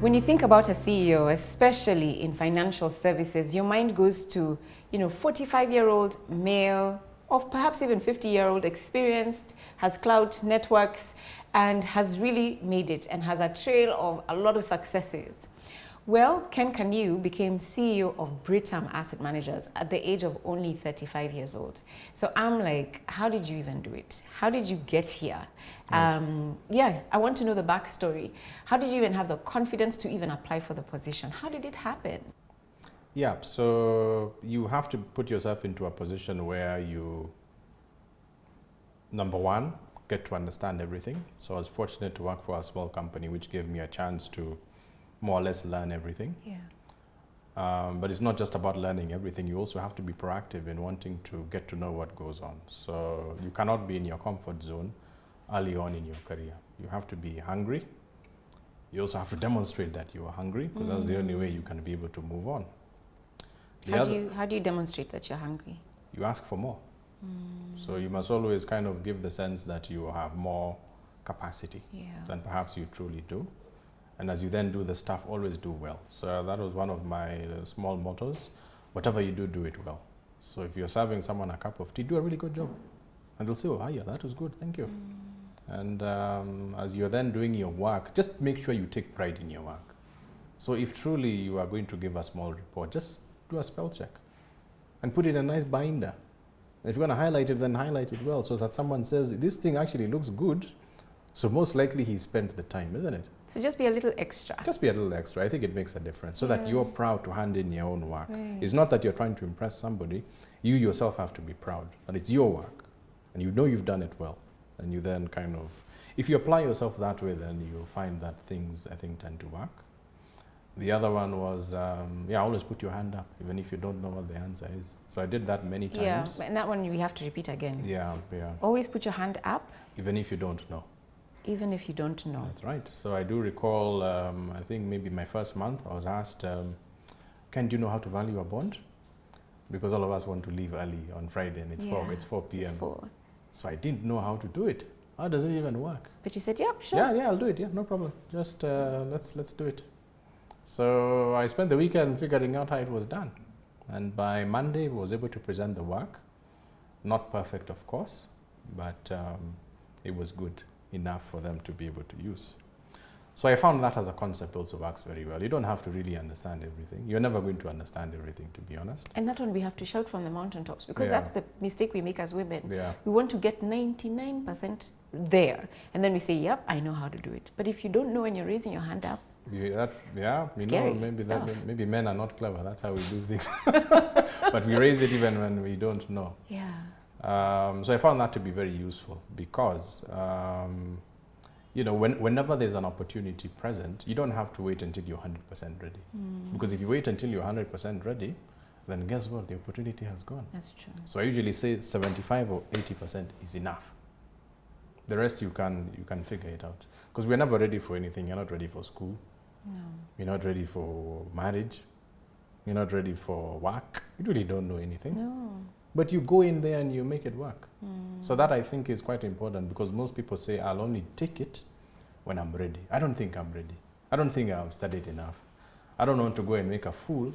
When you think about a CEO, especially in financial services, your mind goes to, 45-year-old male, or perhaps even 50-year-old, experienced, has clout networks, and has really made it and has a trail of a lot of successes. Well, Ken Kaniu became CEO of Britam Asset Managers at the age of only 35 years old. So I'm like, how did you even do it? How did you get here? Yeah, I want to know the backstory. How did you even have the confidence to even apply for the position? How did it happen? Yeah, so you have to put yourself into a position where you, number one, get to understand everything. So I was fortunate to work for a small company which gave me a chance to more or less learn everything. Yeah. But it's not just about learning everything. You also have to be proactive in wanting to get to know what goes on. So you cannot be in your comfort zone early on in your career. You have to be hungry. You also have to demonstrate that you are hungry, because that's the only way you can be able to move on. How do you demonstrate that you're hungry? You ask for more. So you must always kind of give the sense that you have more capacity than perhaps you truly do. And as you then do the stuff, always do well. So that was one of my small mottos. Whatever you do, do it well. So if you're serving someone a cup of tea, do a really good job. And they'll say, oh, yeah, that was good, thank you. And as you're then doing your work, just make sure you take pride in your work. So if truly you are going to give a small report, just do a spell check and put it in a nice binder. And if you're going to highlight it, then highlight it well, so that someone says, this thing actually looks good. So most likely he spent the time, isn't it? So just be a little extra. Just be a little extra. I think it makes a difference, so that you're proud to hand in your own work. Right. It's not that you're trying to impress somebody. You yourself have to be proud that it's your work and you know you've done it well. And you then kind of, if you apply yourself that way, then you'll find that things, I think, tend to work. The other one was, always put your hand up, even if you don't know what the answer is. So I did that many times. Yeah, and that one we have to repeat again. Yeah. Always put your hand up. Even if you don't know. Even if you don't know. That's right. So I do recall, I think maybe my first month, I was asked, Ken, do you know how to value a bond? Because all of us want to leave early on Friday, and it's 4 p.m. It's 4. So I didn't know how to do it. How does it even work? But you said, yep, sure. Yeah, I'll do it. Yeah, no problem. Just let's do it. So I spent the weekend figuring out how it was done. And by Monday, I was able to present the work. Not perfect, of course, but it was good enough for them to be able to use. So I found that as a concept also works very well. You don't have to really understand everything. You're never going to understand everything, to be honest. And that one we have to shout from the mountaintops, because that's the mistake we make as women. Yeah. We want to get 99% there, and then we say, yep, I know how to do it. But if you don't know when you're raising your hand up, maybe men are not clever. That's how we do things. But we raise it even when we don't know. Yeah. So I found that to be very useful, because whenever there's an opportunity present, you don't have to wait until you're 100% ready. Because if you wait until you're 100% ready, then guess what? The opportunity has gone. That's true. So I usually say 75 or 80% is enough. The rest you can figure it out. Because we're never ready for anything. You're not ready for school. No. You're not ready for marriage. You're not ready for work. You really don't know anything. No. But you go in there and you make it work. So that, I think, is quite important, because most people say, I'll only take it when I'm ready. I don't think I'm ready. I don't think I've studied enough. I don't want to go and make a fool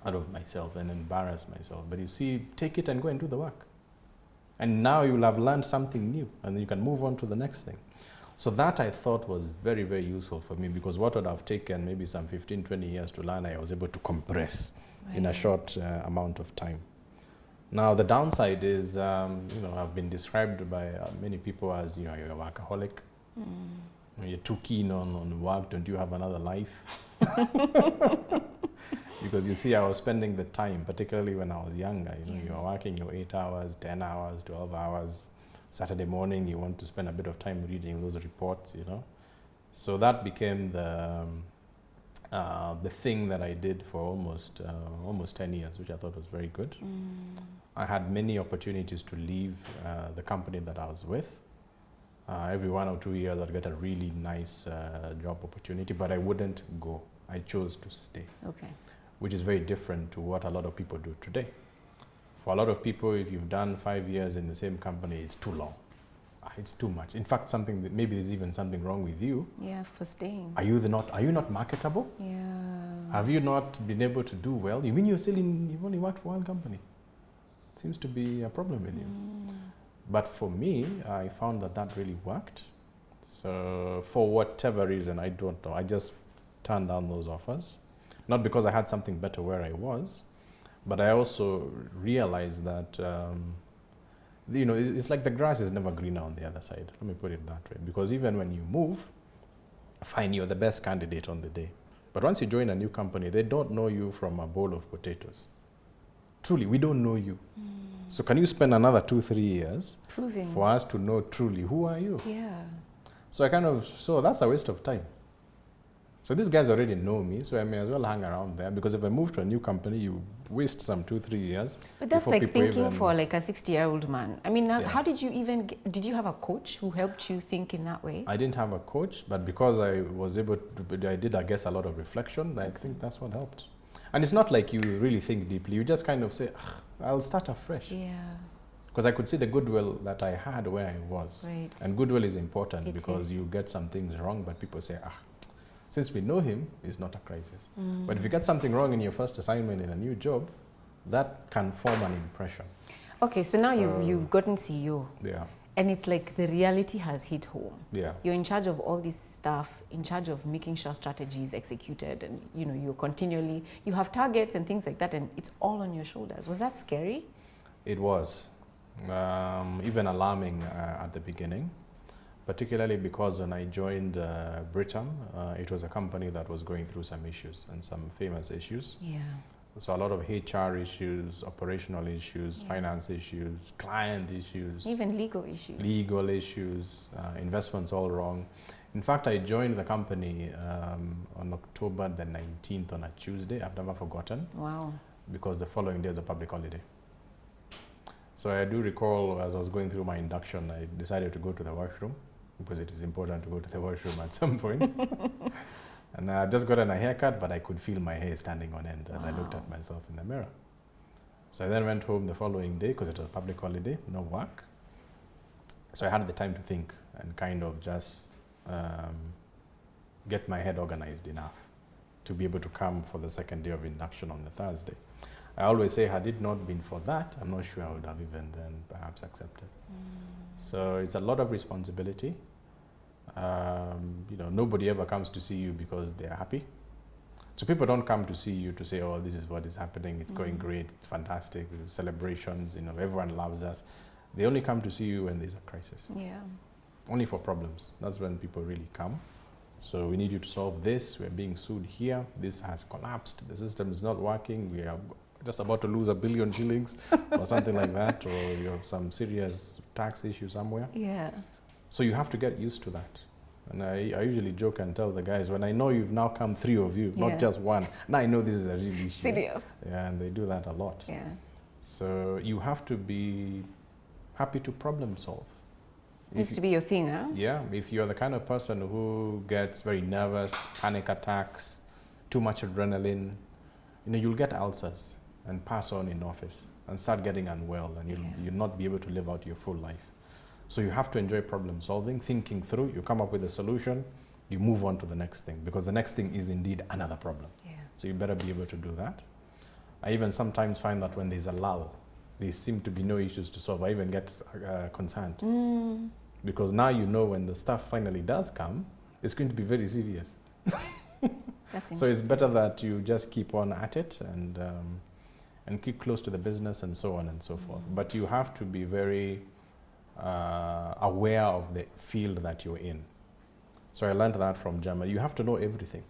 out of myself and embarrass myself. But you see, take it and go and do the work. And now you'll have learned something new, and you can move on to the next thing. So that, I thought, was very, very useful for me, because what would have taken maybe some 15, 20 years to learn, I was able to compress in a short amount of time. Now, the downside is, I've been described by many people as, you're a workaholic. You're too keen on work. Don't you have another life? Because you see, I was spending the time, particularly when I was younger. You are working your 8 hours, 10 hours, 12 hours. Saturday morning, you want to spend a bit of time reading those reports, So that became the thing that I did for almost 10 years, which I thought was very good. I had many opportunities to leave the company that I was with. Every 1 or 2 years, I'd get a really nice job opportunity, but I wouldn't go. I chose to stay. Okay. Which is very different to what a lot of people do today. For a lot of people, if you've done 5 years in the same company, it's too long. it's too much. In fact, something that maybe there's even something wrong with you. Yeah, for staying. Are you not marketable? Yeah. Have you not been able to do well? You mean you've only worked for one company? Seems to be a problem with you. But for me, I found that really worked. So for whatever reason, I don't know, I just turned down those offers. Not because I had something better where I was, but I also realized that, it's like the grass is never greener on the other side. Let me put it that way. Because even when you move, fine, you're the best candidate on the day. But once you join a new company, they don't know you from a bowl of potatoes. Truly, we don't know you. So can you spend another 2-3 years proving for us to know truly who are you? Yeah. So that's a waste of time. So these guys already know me, so I may as well hang around there, because if I move to a new company, you waste some 2-3 years. But that's like thinking for like a 60-year-old man. I mean, how did you even did you have a coach who helped you think in that way? I didn't have a coach, but because I was able to, I did, I guess, a lot of reflection. I think that's what helped. And it's not like you really think deeply. You just kind of say, I'll start afresh. Yeah. Because I could see the goodwill that I had where I was. Right. And goodwill is important because you get some things wrong, but people say, since we know him, it's not a crisis. But if you get something wrong in your first assignment in a new job, that can form an impression. Okay, so now you've gotten CEO. Yeah. And it's like the reality has hit home. Yeah. You're in charge of all this stuff, in charge of making sure strategy is executed, and you have targets and things like that, and it's all on your shoulders. Was that scary? It was. Even alarming at the beginning. Particularly because when I joined Britam, it was a company that was going through some issues, and some famous issues. Yeah. So a lot of HR issues, operational issues, finance issues, client issues. Even legal issues. Legal issues, investments all wrong. In fact, I joined the company on October the 19th on a Tuesday. I've never forgotten. Wow. Because the following day is a public holiday. So I do recall, as I was going through my induction, I decided to go to the washroom, because it is important to go to the washroom at some point. And I just got a haircut, but I could feel my hair standing on end as I looked at myself in the mirror. So I then went home the following day, because it was a public holiday, no work. So I had the time to think and kind of just get my head organized enough to be able to come for the second day of induction on the Thursday. I always say, had it not been for that, I'm not sure I would have even then perhaps accepted. So it's a lot of responsibility. Nobody ever comes to see you because they're happy. So people don't come to see you to say, oh, this is what is happening, it's going great, it's fantastic, celebrations, everyone loves us. They only come to see you when there's a crisis. Yeah. Only for problems. That's when people really come. So we need you to solve this, we're being sued here, this has collapsed, the system is not working, we are just about to lose 1 billion shillings or something like that, or you have some serious tax issue somewhere. Yeah. So you have to get used to that. And I usually joke and tell the guys, when I know you've now come 3 of you, not just one, now I know this is a real issue. Serious. Yeah, and they do that a lot. Yeah. So you have to be happy to problem solve. Needs to be your thing, huh? Yeah, if you're the kind of person who gets very nervous, panic attacks, too much adrenaline, you'll get ulcers and pass on in office and start getting unwell, and you'll not be able to live out your full life. So you have to enjoy problem solving, thinking through, you come up with a solution, you move on to the next thing, because the next thing is indeed another problem. Yeah. So you better be able to do that. I even sometimes find that when there's a lull, there seem to be no issues to solve. I even get concerned. Because now when the stuff finally does come, it's going to be very serious. So it's better that you just keep on at it and keep close to the business and so on and so forth. But you have to be very aware of the field that you're in. So I learned that from Germany. You have to know everything.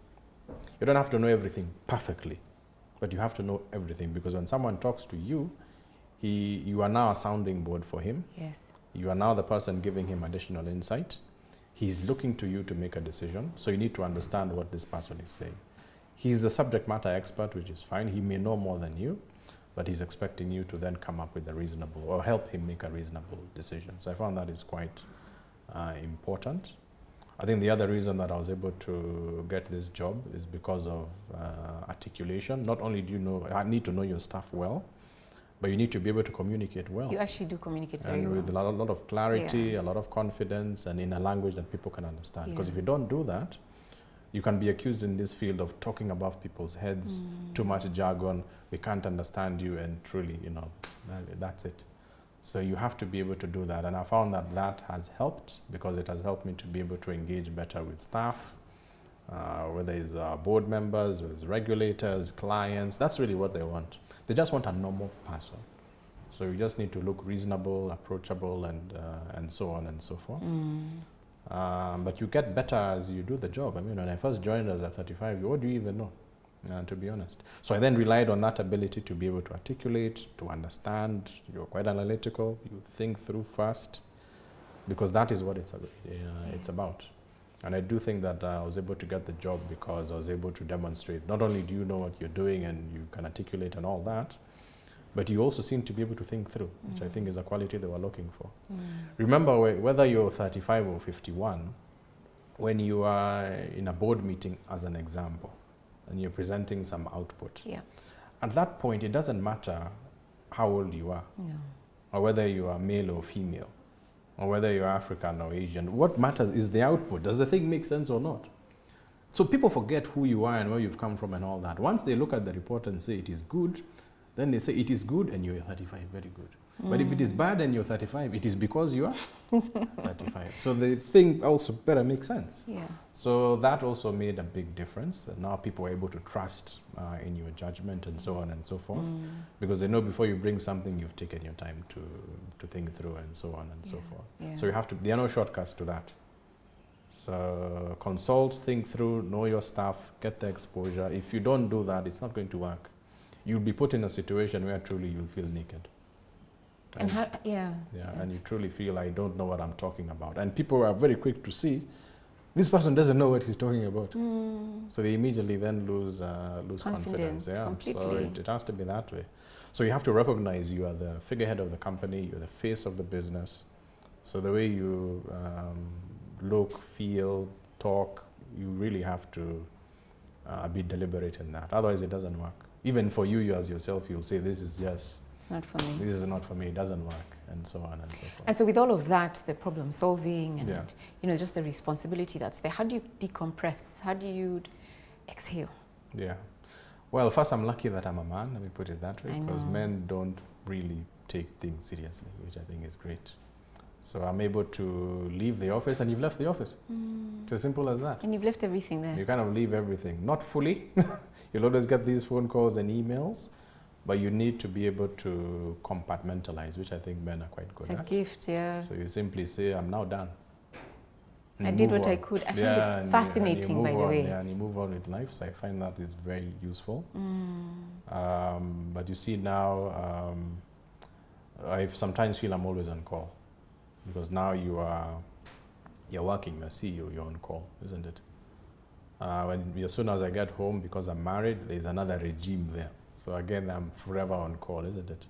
You don't have to know everything perfectly, but you have to know everything, because when someone talks to you, you are now a sounding board for him. Yes. You are now the person giving him additional insight. He's looking to you to make a decision, so you need to understand what this person is saying. He's the subject matter expert, which is fine. He may know more than you, but he's expecting you to then come up with a reasonable, or help him make a reasonable decision. So I found that is quite important. I think the other reason that I was able to get this job is because of articulation. Not only do I need to know your stuff well, but you need to be able to communicate well. You actually do communicate very and well. with a lot of clarity, a lot of confidence, and in a language that people can understand. Because if you don't do that, you can be accused in this field of talking above people's heads, too much jargon, we can't understand you, and truly, you know, that's it. So you have to be able to do that. And I found that that has helped, because it has helped me to be able to engage better with staff, whether it's board members, whether it's regulators, clients. That's really what they want. They just want a normal person. So you just need to look reasonable, approachable, and so on and so forth. But you get better as you do the job. I mean, when I first joined as a 35, what do you even know, to be honest? So I then relied on that ability to be able to articulate, to understand. You're quite analytical. You think through fast, because that is what it's about. And I do think that I was able to get the job because I was able to demonstrate, not only do you know what you're doing and you can articulate and all that, but you also seem to be able to think through, which I think is a quality they were looking for. Remember, whether you're 35 or 51, when you are in a board meeting, as an example, and you're presenting some output, at that point, it doesn't matter how old you are, or whether you are male or female, or whether you're African or Asian. What matters is the output. Does the thing make sense or not? So people forget who you are and where you've come from and all that. Once they look at the report and say it is good, then they say it is good and you're 35, very good. But if it is bad and you're 35, it is because you are 35. So the thing also better make sense. So that also made a big difference. And now people are able to trust in your judgment and so on and so forth, because they know before you bring something, you've taken your time to think through and so on and so forth. So you have to, there are no shortcuts to that. So consult, think through, know your stuff, get the exposure. If you don't do that, it's not going to work. You'll be put in a situation where truly you'll feel naked. And how, and you truly feel, I don't know what I'm talking about. And people are very quick to see, this person doesn't know what he's talking about. So they immediately then lose confidence. So it has to be that way. So you have to recognize you are the figurehead of the company, you're the face of the business. So the way you look, feel, talk, you really have to be deliberate in that. Otherwise, it doesn't work. Even for you as yourself, you'll say, this is just, it's not for me. This is not for me, it doesn't work, and so on and so forth. And so with all of that, the problem solving and you know, just the responsibility that's there, how do you decompress? How do you exhale? Well, first, I'm lucky that I'm a man, let me put it that way, because men don't really take things seriously, which I think is great. So I'm able to leave the office, and you've left the office. It's as simple as that. And you've left everything there. You kind of leave everything, not fully. You'll always get these phone calls and emails, but you need to be able to compartmentalize, which I think men are quite good at. It's a gift, So you simply say, I'm now done. I did what I could. I find it fascinating, by the way. And you move on with life, so I find that is very useful. But you see now, I sometimes feel I'm always on call, because now you're working, you're CEO, you're on call, isn't it? As soon as I get home, because I'm married, there's another regime there. So again, I'm forever on call, isn't it?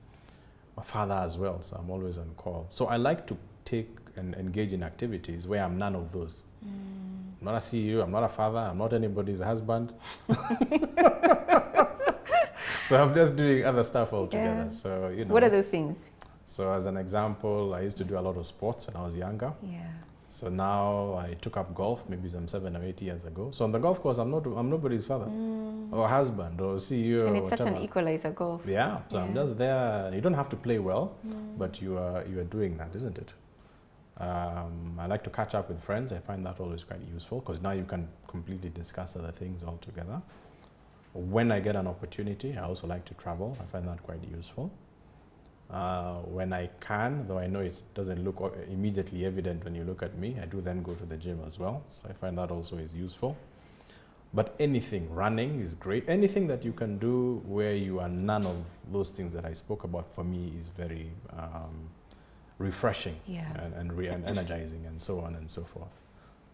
My father as well, so I'm always on call. So I like to take and engage in activities where I'm none of those. I'm not a CEO, I'm not a father, I'm not anybody's husband. So I'm just doing other stuff altogether. So, you know. What are those things? So as an example, I used to do a lot of sports when I was younger. So now I took up golf maybe some 7 or 8 years ago. So on the golf course, I'm nobody's father or husband or CEO. And it's such an equalizer, golf. So I'm just there. You don't have to play well, but you are doing that, isn't it? I like to catch up with friends. I find that always quite useful, because now you can completely discuss other things altogether. When I get an opportunity, I also like to travel. I find that quite useful. When I can, though I know it doesn't look immediately evident when you look at me, I do then go to the gym as well. So I find that also is useful. But anything, running is great. Anything that you can do where you are none of those things that I spoke about, for me is very refreshing and energizing, and so on and so forth.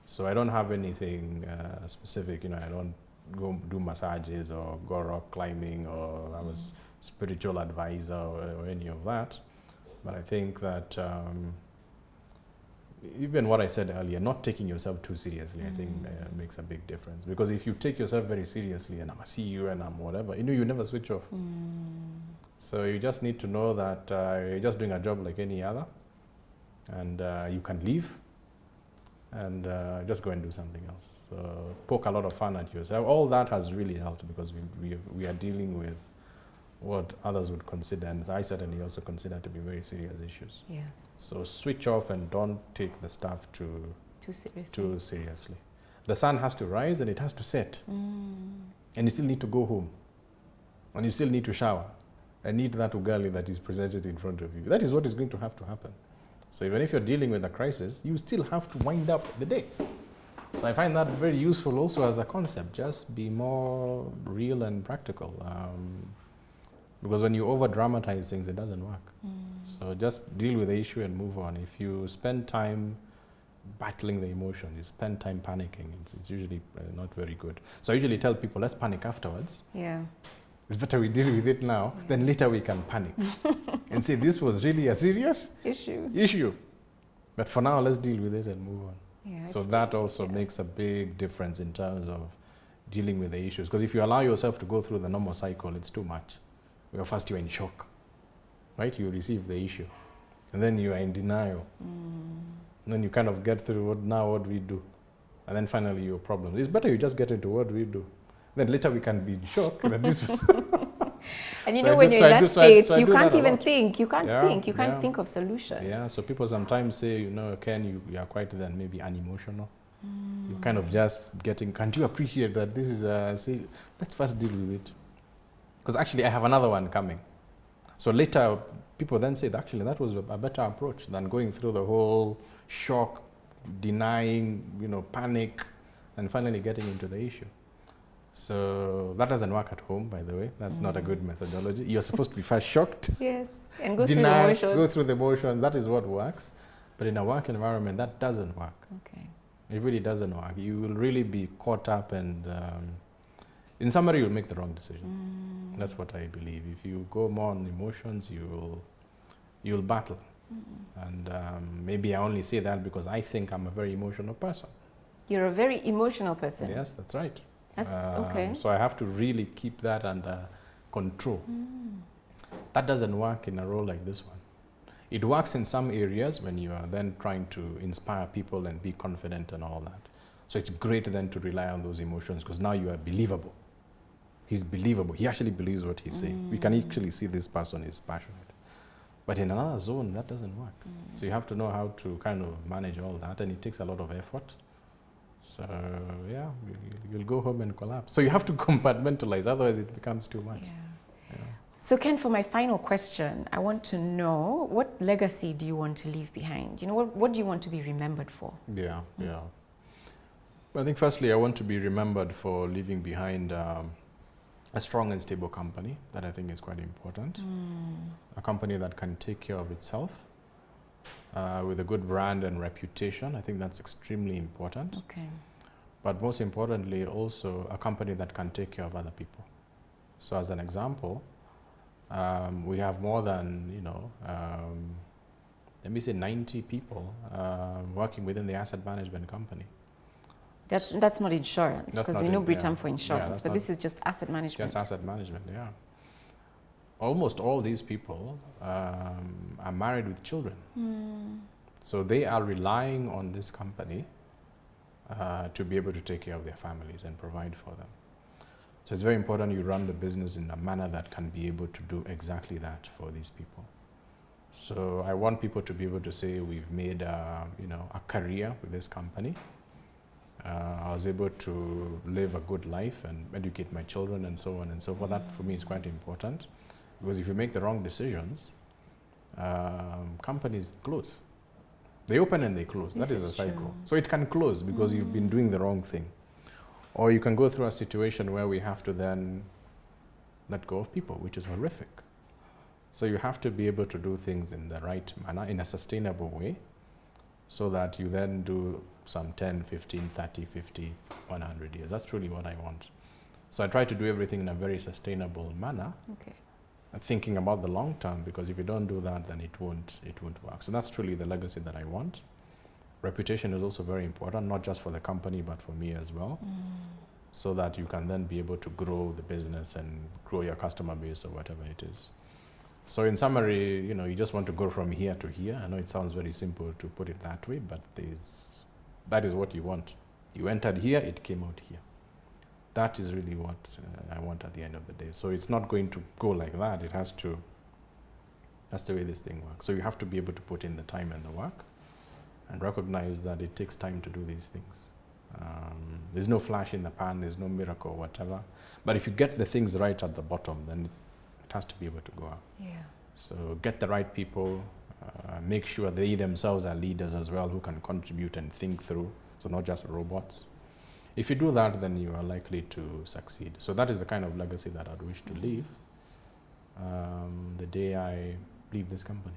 So I don't have anything specific, you know, I don't go do massages or go rock climbing, or I was spiritual advisor or any of that. But I think that even what I said earlier, not taking yourself too seriously, I think makes a big difference. Because if you take yourself very seriously, and I'm a CEO and I'm whatever, you know, you never switch off. So you just need to know that you're just doing a job like any other, and you can leave and just go and do something else. So poke a lot of fun at yourself. All that has really helped because we are dealing with what others would consider, and I certainly also consider to be very serious issues. Yeah. So switch off and don't take the stuff too seriously. The sun has to rise and it has to set. And you still need to go home. And you still need to shower. And eat that ugali that is presented in front of you. That is what is going to have to happen. So even if you're dealing with a crisis, you still have to wind up the day. So I find that very useful also as a concept. Just be more real and practical. Because when you over-dramatize things, it doesn't work. So just deal with the issue and move on. If you spend time battling the emotion, you spend time panicking, it's usually not very good. So I usually tell people, let's panic afterwards. Yeah. It's better we deal with it now, then later we can panic. And say, this was really a serious issue. But for now, let's deal with it and move on. Yeah, so that also makes a big difference in terms of dealing with the issues. Because if you allow yourself to go through the normal cycle, it's too much. First you're in shock, right? You receive the issue. And then you are in denial. And then you kind of get through what do we do? And then finally your problem. It's better you just get into what do we do. Then later we can be in shock that this was... And you know, when you're in that state, you can't even think. You can't think of solutions. Yeah, so people sometimes say, you know, Ken, you are quite then maybe unemotional. You're kind of just getting, can't you appreciate that this is say, let's first deal with it. Because actually I have another one coming. So later people then say, actually that was a better approach than going through the whole shock, denying, panic, and finally getting into the issue. So that doesn't work at home, by the way. That's not a good methodology. You're supposed to be first shocked. Yes, and go through the emotions. Go through the emotions. That is what works. But in a work environment, that doesn't work. Okay. It really doesn't work. You will really be caught up and in summary, you'll make the wrong decision. That's what I believe. If you go more on emotions, you'll battle. And maybe I only say that because I think I'm a very emotional person. You're a very emotional person? Yes, that's right. That's okay. So I have to really keep that under control. That doesn't work in a role like this one. It works in some areas when you are then trying to inspire people and be confident and all that. So it's great then to rely on those emotions because now you are believable. He's believable. He actually believes what he's saying. We can actually see this person is passionate. But in another zone, that doesn't work. So you have to know how to kind of manage all that, and it takes a lot of effort. So yeah, you'll go home and collapse. So you have to compartmentalize, otherwise it becomes too much. Yeah. So Ken, for my final question, I want to know, what legacy do you want to leave behind? What do you want to be remembered for? Yeah. I think firstly, I want to be remembered for leaving behind a strong and stable company. That I think is quite important. A company that can take care of itself with a good brand and reputation. I think that's extremely important. Okay. But most importantly, also a company that can take care of other people. So as an example, we have more than, let me say 90 people working within the asset management company. That's not insurance, because we know Britam for insurance, but this is just asset management. Just asset management, yeah. Almost all these people are married with children. So they are relying on this company to be able to take care of their families and provide for them. So it's very important you run the business in a manner that can be able to do exactly that for these people. So I want people to be able to say we've made a career with this company. I was able to live a good life and educate my children and so on and so forth. That for me is quite important, because if you make the wrong decisions, companies close. They open and they close. That is a cycle. So it can close because you've been doing the wrong thing. Or you can go through a situation where we have to then let go of people, which is horrific. So you have to be able to do things in the right manner, in a sustainable way, so that you then do some 10, 15, 30, 50, 100 years. That's truly what I want. So I try to do everything in a very sustainable manner. Okay. Thinking about the long term, because if you don't do that, then it won't work. So that's truly the legacy that I want. Reputation is also very important, not just for the company, but for me as well, so that you can then be able to grow the business and grow your customer base or whatever it is. So in summary, you just want to go from here to here. I know it sounds very simple to put it that way, but that is what you want. You entered here, it came out here. That is really what I want at the end of the day. So it's not going to go like that. That's the way this thing works. So you have to be able to put in the time and the work and recognize that it takes time to do these things. There's no flash in the pan, there's no miracle or whatever. But if you get the things right at the bottom, then it has to be able to go up. Yeah. So get the right people, make sure they themselves are leaders as well who can contribute and think through, so not just robots. If you do that, then you are likely to succeed. So that is the kind of legacy that I'd wish to leave the day I leave this company.